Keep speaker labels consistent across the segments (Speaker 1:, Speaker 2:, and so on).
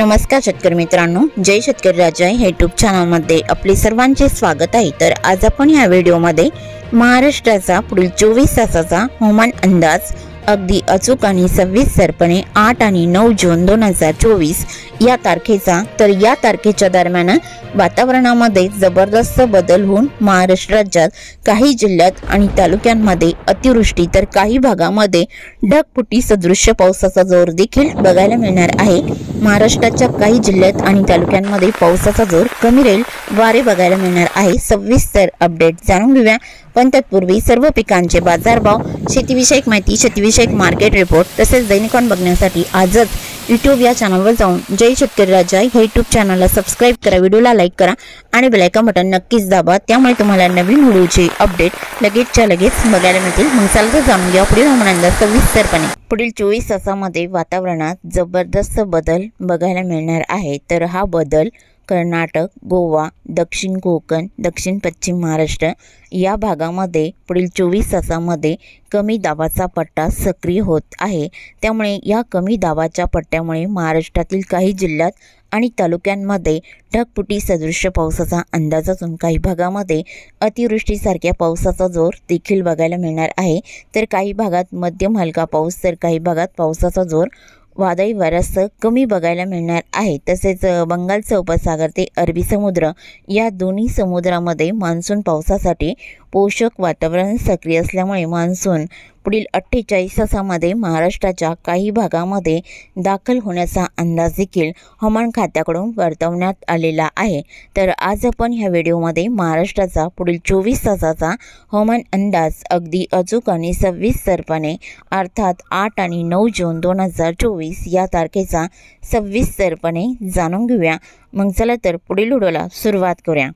Speaker 1: नमस्कार शेतकरी मित्रांनो, जय शेतकरी राजा हे यूट्यूब चॅनलमध्ये आपले सर्वांचे स्वागत आहे। तर आज आपण या व्हिडिओमध्ये महाराष्ट्राचा पुढील 24 तासाचा हवामान अंदाज अगदी अचूक आणि सविस्तरपणे 8 आणि 9 जून 2024 या तारखेचा, तर या तारखेच्या दरम्यान वातावरणामध्ये जबरदस्त बदल होऊन महाराष्ट्र राज्यात काही जिल्ह्यात आणि तालुक्यांमध्ये अतिवृष्टी, तर काही भागामध्ये ढगफुटी सदृश्य पावसाचा जोर देखील बघायला मिळणार आहे। महाराष्ट्राच्या काही जिल्ह्यात आणि तालुक्यांमध्ये पावसाचा जोर कमी राहील, वारे बघायला मिळणार आहे। सविस्तर अपडेट जाणून घेऊया, पण तत्पूर्वी सर्व पिकांचे बाजारभाव, शेतीविषयक माहिती, शेतीविषयक मार्केट रिपोर्ट तसेच दैनिकांन बघण्यासाठी आजच यूट्यूब या चॅनलवर जाऊन जय शेतकरी राजा हे यूट्यूब चॅनलला सबस्क्राइब करा, व्हिडिओला लाईक करा आणि बेल आयकॉन बटन नक्कीच दाबा, त्यामुळे तुम्हाला नवीन व्हिडिओचे अपडेट लगेचच्या लगेच बघायला मिळतील। मग चला तर जाणून घ्या पुढील हवामान सविस्तरपणे। पुढील 24 तासामध्ये वातावरणात जबरदस्त बदल बघायला मिळणार आहे। तर हा बदल कर्नाटक, गोवा, दक्षिण कोकण, दक्षिण पश्चिम महाराष्ट्र या भागामध्ये पुढील 24 तासामध्ये कमी दाबाचा पट्टा सक्रिय होत आहे। त्यामुळे या कमी दाबाच्या पट्ट्यामुळे महाराष्ट्रातील काही जिल्ह्यात आणि तालुक्यांमध्ये ढगफुटी सदृश्य पावसाचा अंदाज असून काही भागामध्ये अतिवृष्टीसारख्या पावसाचा जोर देखील बघायला मिळणार आहे। तर काही भागात मध्यम हलका पाऊस, तर काही भागात पावसाचा जोर वादळी वाऱ्यासह कमी बघायला मिळणार आहे। तसेच बंगालचा उपसागर ते अरबी समुद्र या दोन्ही समुद्रामध्ये मान्सून पावसासाठी पोषक वातावरण सक्रिय असल्यामुळे मान्सून पुढील 48 तासामध्ये महाराष्ट्राच्या काही भागामध्ये दाखल होण्याचा अंदाज देखील हवामान खात्याकडून वर्तवण्यात आलेला आहे। तर आज आपण ह्या व्हिडिओमध्ये महाराष्ट्राचा पुढील 24 तासाचा हवामान अंदाज अगदी अचूक आणि सविस्तरपणे अर्थात 8 आणि 9 जून 2024 या तारखेचा सविस्तरपणे जाणून घेऊया। मग चला तर पुढील व्हिडिओला सुरुवात करूया।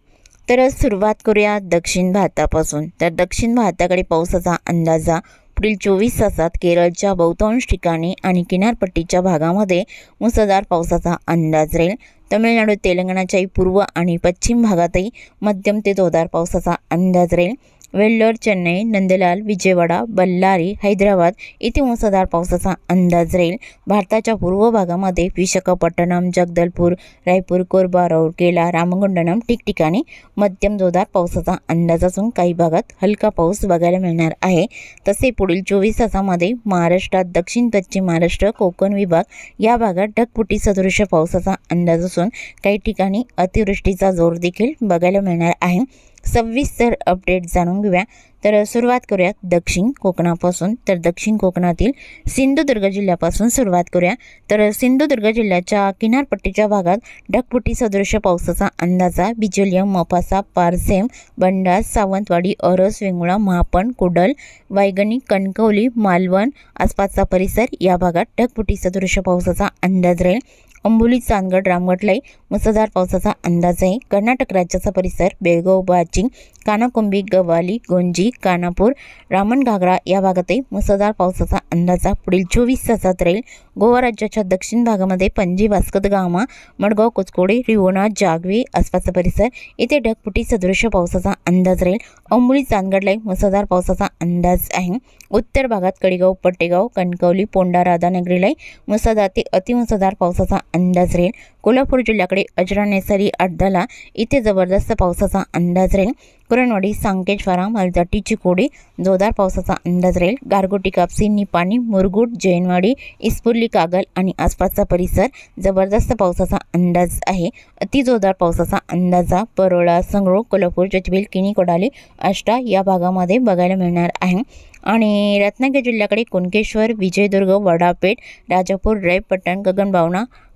Speaker 1: तर सुरुवात करूया दक्षिण भारतापासून। तर दक्षिण भारताकडे पावसाचा अंदाजा पुढील 24 तासात केरळच्या बहुतांश ठिकाणी आणि किनारपट्टीच्या भागामध्ये मुसळधार पावसाचा अंदाज राहील। तमिळनाडू, तेलंगणाच्याही पूर्व आणि पश्चिम भागातही मध्यम ते जोरदार पावसाचा अंदाज राहील। वेल्लोर, चेन्नई, नंदलाल, विजयवाडा, बल्लारी, हैदराबाद येथे मुसळधार पावसाचा अंदाज राहील। भारताच्या पूर्व भागामध्ये विशाखापट्टणम, जगदलपूर, रायपूर, कोरबा, राउरकेला, रामगुंडम ठिकठिकाणी मध्यम जोरदार पावसाचा अंदाज असून काही भागात हलका पाऊस बघायला मिळणार आहे। तसे पुढील 24 तासामध्ये महाराष्ट्रात दक्षिण पश्चिम महाराष्ट्र, कोकण विभाग या भागात ढगफुटी सदृश्य पावसाचा अंदाज असून काही ठिकाणी अतिवृष्टीचा जोर देखील बघायला मिळणार आहे। सविस्तर अपडेट जाणून घेऊया। तर सुरुवात करूया दक्षिण कोकणापासून। तर दक्षिण कोकणातील सिंधुदुर्ग जिल्ह्यापासून सुरुवात करूया। तर सिंधुदुर्ग जिल्ह्याच्या किनारपट्टीच्या भागात ढगफुटी सदृश्य पावसाचा अंदाजा बिजोलियम, मोपासा, पारसेम, बंडास, सावंतवाडी, औरस, वेंगुळा, महापण, कुडल, वायगणी, कणकवली, मालवण आसपासचा परिसर या भागात ढगफुटी सदृश्य पावसाचा अंदाज राहील। अंबोली, चांदगड, रामगडलाही मुसळधार पावसाचा अंदाज आहे। कर्नाटक राज्याचा परिसर बेळगाव, बाचिंग, कानाकोंबी, गवाली, गोंजी, कानापूर, रामणघागरा या भागातही मुसळधार पावसाचा अंदाजा पुढील 24 तासात राहील। गोवा राज्याच्या दक्षिण भागामध्ये पणजी, वास्को द गामा, मडगाव, कोचकोडे, रिवोना, जागवी आसपासचा परिसर येथे ढगफुटी सदृश्य पावसाचा अंदाज राहील। अंबोली, चांदगडलाही मुसळधार पावसाचा अंदाज आहे। उत्तर भागात कडेगाव, पट्टेगाव, कणकवली, पोंडा, राधानगरीलाही मुसळधार ते अतिमुसळधार पावसाचा अंदाज राहील। कोल्हापूर जिल्ह्याकडे अजरा, नेसारी, अड्डाला इथे जबरदस्त पावसाचा अंदाज राहील। कुरणवाडी, सांकेश, फारा, मालजाटी, चिकोडी जोरदार पावसाचा अंदाज राहील। गारगोटी, कापसी, निपाणी, मुरगुड, जैनवाडी, इस्पुर्ली, कागल आणि आसपासचा परिसर जबरदस्त पावसाचा अंदाज आहे। अति जोरदार पावसाचा अंदाजा परोळा, संगरूळ, कोल्हापूर, जजबील, किनी, कोडाली, आष्टा या भागामध्ये बघायला मिळणार आहे। आणि रत्नागिरी जिल्ह्याकडे कुणकेश्वर, विजयदुर्ग, वडापेठ, राजापूर, रायपट्टण,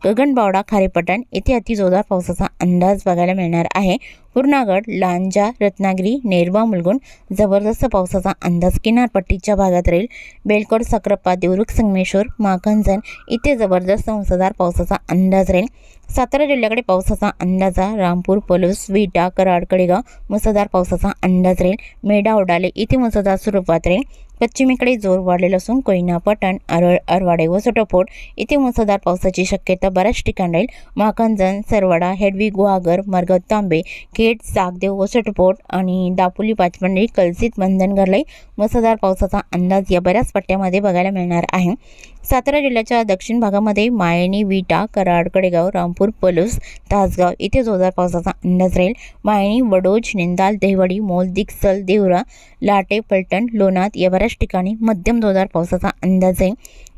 Speaker 1: गगनबावडा, खारेपट्टण येथे अति जोरदार पावसाचा अंदाज बघायला मिळणार आहे। पूर्णागड, लांजा, रत्नागिरी, नेरबा, मुलगुण जबरदस्त पावसाचा अंदाज किनारपट्टीच्या भागात राहील। बेलकोट, साखरप्पा, देवरुख, संगमेश्वर, माखनजन इथे जबरदस्त मुसळधार पावसाचा अंदाज राहील। सातारा जिल्ह्याकडे पावसाचा अंदाजा रामपूर, पलूस, विटा, कराड, कडेगाव मुसळधार पावसाचा अंदाज राहील। मेढा, ओडाले इथे मुसळधार स्वरूपात राहील। पश्चिमेकडे जोर वाढलेला असून कोयना, पटण, आरळ, अरवाडे व सोटोफोट इथे मुसळधार पावसाची शक्यता बऱ्याच ठिकाणी राहील। माखनजन, सरवाडा, हेडवी, गुहागर, मरगाव, तांबे, खेड, सागदेव व सोटोफोट आणि दापोली, पाचपंडी, कलसीत, मंधनगरलाही मुसळधार पावसाचा अंदाज या बऱ्याच पट्ट्यामध्ये बघायला मिळणार आहे। सातारा जिल्ह्याच्या दक्षिण भागामध्ये मायणी, विटा, कराड, कडेगाव, रामपूर, पलूस, तासगाव इथे जोरदार पावसाचा अंदाज राहील। मायणी, वडोज, निंदाल, देवडी, मोल, दिक्सल, देवरा, लाटे, पलटण, लोणाद या बऱ्याच ठिकाणी मध्यम जोरदार पावसाचा अंदाज आहे।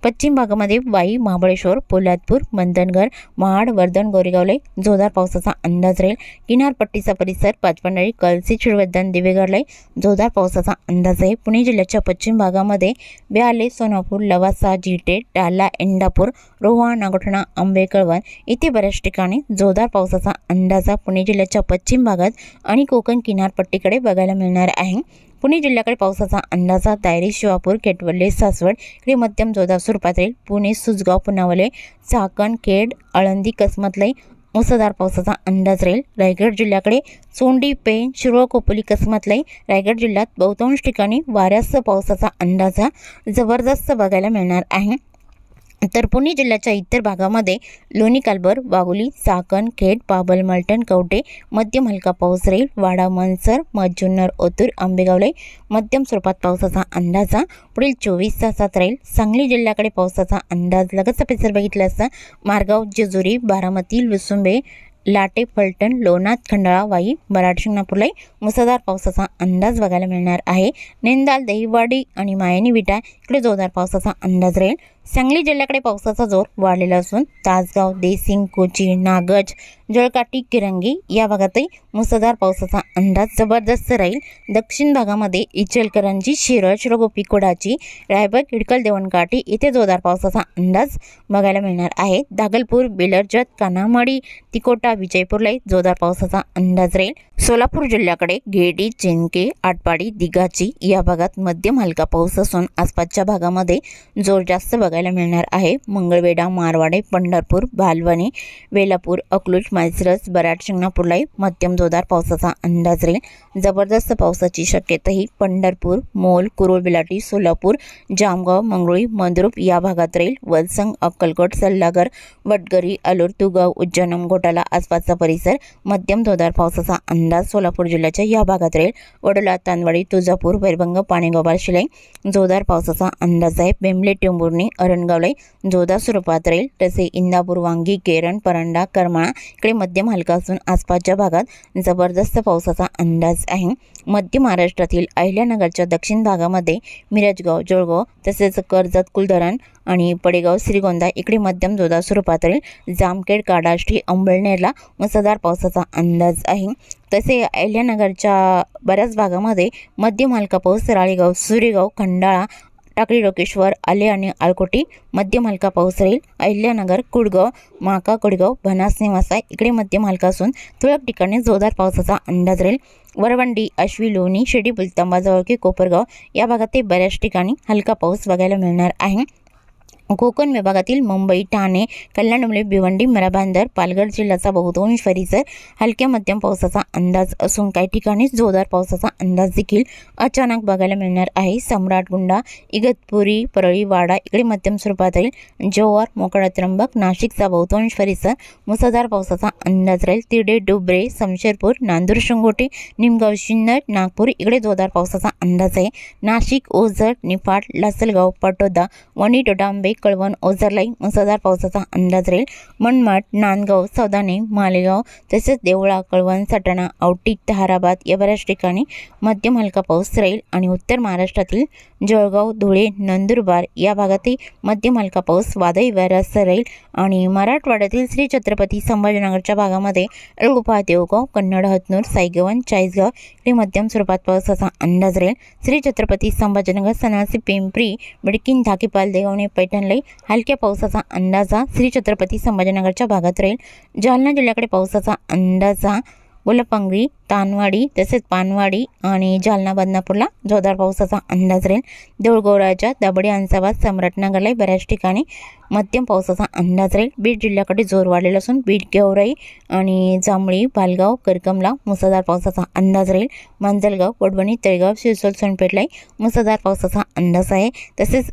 Speaker 1: पश्चिम भागामध्ये वाई, महाबळेश्वर, पोलादपूर, मंदनगड, महाड, वर्धन, गोरेगावला जोरदार पावसाचा अंदाज राहील। किनारपट्टीचा परिसर पाचपंढरी, कळसी, शिळवद्दन, दिवेगडला जोरदार पावसाचा अंदाज आहे। पुणे जिल्ह्याच्या पश्चिम भागामध्ये ब्याले, सोनापूर, लवासा, जिटे, टाला, इंदापूर, रोहा, नागोठणा, आंबे, कळवण इथे बऱ्याच ठिकाणी जोरदार पावसाचा अंदाज पुणे जिल्ह्याच्या पश्चिम भागात आणि कोकण किनारपट्टीकडे बघायला मिळणार आहे। पुणे जिल्ह्याकडे पावसाचा अंदाजा दायरी, शिवापूर, केटवले, सासवड इकडे मध्यम जोरदार स्वरूपात राहील। पुणे, सुजगाव, पुनावले, चाकण, खेड, आळंदी, कसमतला मुसळधार पावसाचा अंदाज राहील। रायगड जिल्ह्याकडे सोंडी, पेण, शिरोळ, खोपोली, कसमतला रायगड जिल्ह्यात बहुतांश ठिकाणी वाऱ्यासह पावसाचा अंदाजा जबरदस्त बघायला मिळणार आहे। तर पुणे जिल्ह्याच्या इतर भागामध्ये लोणी, कालभर, वाघोली, चाकण, खेड, पाबल, मलटण, कवठे मध्यम हलका पाऊस राहील। वाडा, मनसर, जुन्नर, ओतूर, आंबेगावला मध्यम स्वरूपात पावसाचा अंदाजा पुढील 24 तासात राहील। सांगली जिल्ह्याकडे पावसाचा अंदाज लगतचा परिसर बघितला असता मारगाव, जेजुरी, बारामती, लुसुंबे, लाटे, फलटण, लोणाद, खंडाळा, वाई, बराड, शिंगणापूरला मुसळधार पावसाचा अंदाज बघायला मिळणार आहे। निंदाल, दहिवाडी आणि मायणी, विटा इकडे जोरदार पावसाचा अंदाज राहील। सांगली जिल्ह्याकडे पावसाचा जोर वाढलेला असून तासगाव, देसिंग, कोची, नागज, जळकाटी, किरंगी या भागातही मुसळधार पावसाचा अंदाज जबरदस्त राहील। दक्षिण भागामध्ये इचलकरंजी, शिरळ, शिरोगोपी, कोडाची, रायबग, हिडकल, देवणकाठी इथे जोरदार पावसाचा अंदाज बघायला मिळणार आहे। दागलपूर, बेलरजत, कान्हामाडी, तिकोटा, विजयपूरला जोरदार पावसाचा अंदाज राहील। सोलापूर जिल्ह्याकडे गेडी, चिंके, आटपाडी, दिघाची या भागात मध्यम हलका पाऊस असून आसपासच्या भागामध्ये जोर जास्त बघायला मिळणार आहे। मंगळवेढा, मारवाडे, पंढरपूर, भालवणी, वेलापूर, अकलूज, माळशिरस, बराड, शिंगणापूरला मध्यम जोरदार पावसाचा अंदाज राहील। जबरदस्त पावसाची शक्यताही पंढरपूर, मोल, कुरुळ, बिलाटी, सोलापूर, जामगाव, मंगरुळी, मंद्रुप या भागात राहील। वलसंग, अक्कलकोट, सल्लागर, वडगरी, अलोर, तुगाव, उज्जैन, घोटाला आसपासचा परिसर मध्यम जोरदार पावसाचा अंदाज सोलापूर जिल्ह्याच्या या भागात राहील। वडोला, तांदवाडी, तुळजापूर, वैरभंग, पाणेगाव, बार्शीला जोरदार पावसाचा अंदाज आहे। बेंबले, टेंभुर्णी, अरणगावला जोरदार स्वरूपात राहील। तसे इंदापूर, वांगी, केरण, परंडा, करमाळा इकडे मध्यम हलका असून आसपासच्या भागात जबरदस्त पावसाचा अंदाज आहे। मध्य महाराष्ट्रातील अहिल्यानगरच्या दक्षिण भागामध्ये मिरजगाव, जळगाव तसेच कर्जत, कुलधरण आणि पडेगाव, श्रीगोंदा इकडे मध्यम जोरदार स्वरूपात राहील। जामखेड, काडाष्टी, अंबळनेरला मुसळधार पावसाचा अंदाज आहे। तसे अहिल्यानगरच्या बऱ्याच भागामध्ये मध्यम हलका पाऊस राळेगाव, सुरेगाव, खंडाळा, टाकळी, रोकेश्वर, आले आणि आळकोटी मध्यम हलका पाऊस राहील। अहिल्यानगर, कुडगाव, माका, कुडगाव, भनास, निवासा इकडे मध्यम हलका असून तुरळक ठिकाणी जोरदार पावसाचा अंदाज राहील। वरवंडी, आश्वी, लोणी, शिर्डी, बुलतांबा, जवळकी, कोपरगाव या भागात बऱ्याच ठिकाणी हलका पाऊस बघायला मिळणार आहे। कोकण विभागातील मुंबई, ठाणे, कल्याण, डोंबिवली, भिवंडी, मराभांदर, पालघर जिल्ह्याचा बहुतांश परिसर हलक्या मध्यम पावसाचा अंदाज असून काही ठिकाणी जोरदार पावसाचा अंदाज देखील अचानक बघायला मिळणार आहे। सम्राटगुंडा, इगतपुरी, परळी, वाडा इकडे मध्यम स्वरूपात राहील। जव्हार, मोखाडा, त्र्यंबक, नाशिकचा बहुतांश परिसर मुसळधार पावसाचा अंदाज राहील। तिरडे, डुबरे, शमशेरपूर, नांदूर, शिंगोटे, निमगाव, सिन्नर, नागपूर इकडे जोरदार पावसाचा अंदाज आहे। नाशिक, ओझर, निफाड, लासलगाव, पाटोदा, वणी, डोडांबे, कळवण, ओझरलाई मुसळधार पावसाचा अंदाज राहील। मनमाड, नांदगाव, सौदाने, मालेगाव तसेच देवळा, कळवण, सटाणा, औटी, ताराबाद या बऱ्याच ठिकाणी मध्यम हलका पाऊस राहील आणि उत्तर महाराष्ट्रातील जळगाव, धुळे, नंदुरबार या भागातही मध्यम हलका पाऊस वादळी वाऱ्यासह राहील आणि मराठवाड्यातील श्री छत्रपती संभाजीनगरच्या भागामध्ये एळगोपा, देवगाव, कन्नड, हतनूर, सायगवन, चाळीसगाव इकडे मध्यम स्वरूपात पावसाचा अंदाज राहील। श्री छत्रपती संभाजीनगर, सनासी, पिंपरी, बिडकीन, धाकीपाल, देगवणे, पैठणला हलक्या पावसाचा अंदाजा श्री छत्रपती संभाजीनगरच्या भागात राहील। जालना जिल्ह्याकडे पावसाचा अंदाजा गोलपंगरी, तानवाडी तसेच पानवाडी आणि जालना, बदनापूरला जोरदार पावसाचा अंदाज राहील। देऊळगौराच्या, दाबडी, अंसाबाद, सम्राटनगरला बऱ्याच ठिकाणी मध्यम पावसाचा अंदाज राहील। बीड जिल्ह्याकडे जोर वाढलेला असून बीड, गेवराई आणि जांभळी, पालगाव, करकमला मुसळधार पावसाचा अंदाज राहील। मांजलगाव, वडवणी, तळेगाव, शिरसोल, सोनपेठलाही मुसळधार पावसाचा अंदाज आहे। तसेच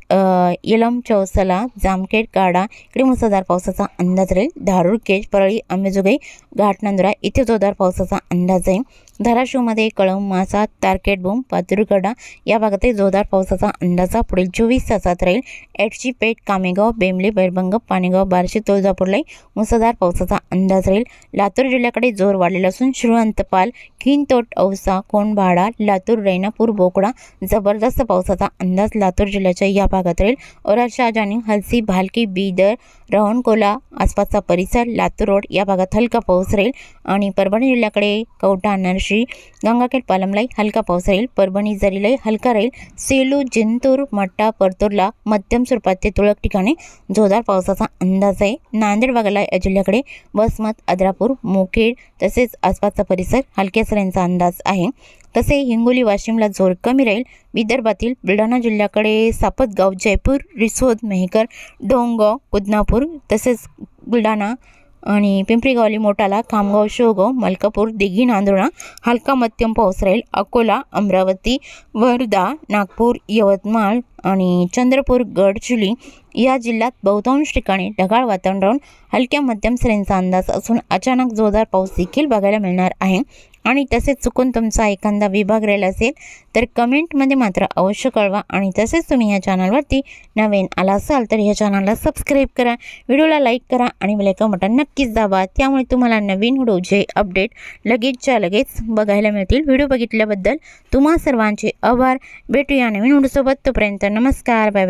Speaker 1: येलम, चौसला, जामखेड, काडा इकडे मुसळधार पावसाचा अंदाज राहील। धारूर, केज, परळी, अंबेजोगाई, घाटनांदुरा इथे जोरदार पावसाचा अंदाज आहे। धाराशिवमध्ये कळंब, मासा, तारकेटबोम, पातुरकडा या भागात जोरदार पावसाचा अंदाज पुढील 24 तासात राहील। एडशी, पेठ, कामेगाव, बेंबले, बैरबंग, पाणेगाव, बार्शी, तुळजापूरलाही मुसळधार पावसाचा अंदाज राहील। लातूर जिल्ह्याकडे जोर वाढलेला असून श्रीवंतपाल, खिंतोट, औसा, कोंडभाडा, लातूर, रेणापूर, बोकडा जबरदस्त पावसाचा अंदाज लातूर जिल्ह्याच्या या भागात राहील। औराद, शहाजानी, हलसी, भालकी, बीदर, रवणकोला आसपासचा परिसर, लातूर रोड या भागात हलका पाऊस राहील। आणि परभणी जिल्ह्याकडे कवठा, नरशी, गंगाखेड, पालमलाई हलका पाऊस राहील। परभणी जरीलाही हलका राहील। सेलू, जिंतूर, मट्टा, परतूरला मध्यम स्वरूपाचे तुरळक ठिकाणी जोरदार पावसाचा अंदाज आहे। नांदेड भागाला या जिल्ह्याकडे वसमत, अद्रापूर, मुखेड तसेच आसपासचा परिसर हलक्या सरींचा अंदाज आहे। तसे हिंगोली, वाशिमला जोर कमी राहील। विदर्भातील बुलढाणा जिल्ह्याकडे सापतगाव, जयपूर, रिसोद, मेहकर, डोंगगाव, कुदनापूर तसेच बुलढाणा आणि पिंपरीगावली, मोटाला, खामगाव, शेवगाव, मलकापूर, दिघी, नांदुर्णा हलका मध्यम पाऊस राहील। अकोला, अमरावती, वर्धा, नागपूर, यवतमाळ आणि चंद्रपूर, गडचिरोली या जिल्ह्यात बहुतांश ठिकाणी ढगाळ वातावरण राहून हलक्या मध्यम सरींचा अंदाज असून अचानक जोरदार पाऊस देखील बघायला मिळणार आहे। आणि तसेच चुकून तुमचा एखादा विभाग राहिला असेल तर कमेंटमध्ये मात्र अवश्य कळवा। आणि तसेच तुम्ही या चॅनलवरती नवीन आला असाल तर या चॅनलला सबस्क्राईब करा, व्हिडिओला लाईक करा आणि बेल आयकॉन बटन नक्कीच दाबा, त्यामुळे तुम्हाला नवीन व्हिडिओचे अपडेट लगेचच्या लगेच बघायला मिळतील। व्हिडिओ बघितल्याबद्दल तुम्हा सर्वांचे आभार। भेटूया नवीन व्हिडिओसोबत, तोपर्यंत नमस्कार, बाय बाय।